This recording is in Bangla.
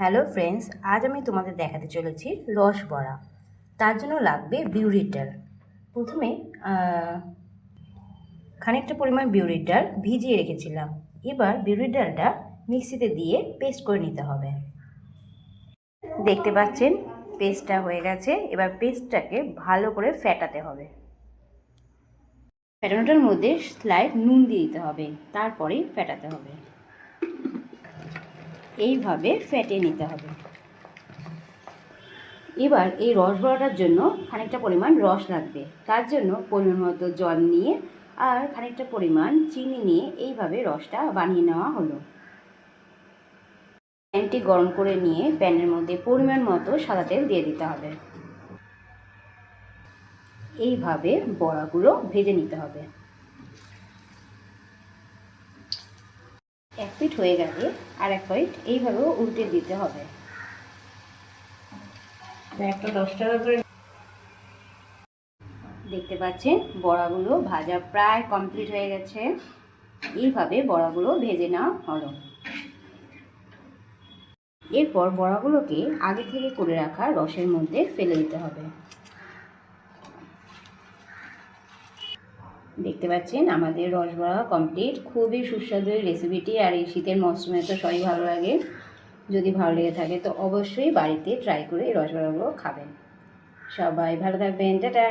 হ্যালো ফ্রেন্ডস, আজ আমি তোমাদের দেখাতে চলেছি রস বড়া। তার জন্য লাগবে বিউলির ডাল। প্রথমে খানিকটা পরিমাণ বিউলির ডাল ভিজিয়ে রেখেছিলাম। এবার বিউলির ডালটা মিক্সিতে দিয়ে পেস্ট করে নিতে হবে। দেখতে পাচ্ছেন পেস্টটা হয়ে গেছে। এবার পেস্টটাকে ভালো করে ফেটাতে হবে। ফেটানোটার মধ্যে স্লাইড নুন দিয়ে দিতে হবে, তারপরেই ফেটাতে হবে। এইভাবে ফেটে নিতে হবে। এবার এই রস বড়াটার জন্য খানিকটা পরিমাণ রস লাগবে। তার জন্য পরিমাণ মতো জল নিয়ে আর খানিকটা পরিমাণ চিনি নিয়ে এইভাবে রসটা বানিয়ে নেওয়া হলো। প্যানটি গরম করে নিয়ে প্যানের মধ্যে পরিমাণ মতো সাদা তেল দিয়ে দিতে হবে। এইভাবে বড়াগুলো ভেজে নিতে হবে। এক পিঠ হয়ে গেলে আর এক পিঠ এইভাবেও উল্টে দিতে হবে। একটা 10 টাকা করে দেখতে পাচ্ছেন বড়াগুলো ভাজা প্রায় কমপ্লিট হয়ে গেছে। এইভাবে বড়াগুলো ভেজে নেওয়া হলো। এরপর বড়াগুলোকে আগে থেকে করে রাখা রসের মধ্যে ফেলে দিতে হবে। দেখতে পাচ্ছেন আমাদের রস বড়া কমপ্লিট। খুবই সুস্বাদু এই রেসিপিটি, আর এই শীতের মরশুমে তো সবই ভালো লাগে। যদি ভালো লেগে থাকে তো অবশ্যই বাড়িতে ট্রাই করে এই রস বড়াগুলো খাবেন। সবাই ভালো থাকবেন, টাটা।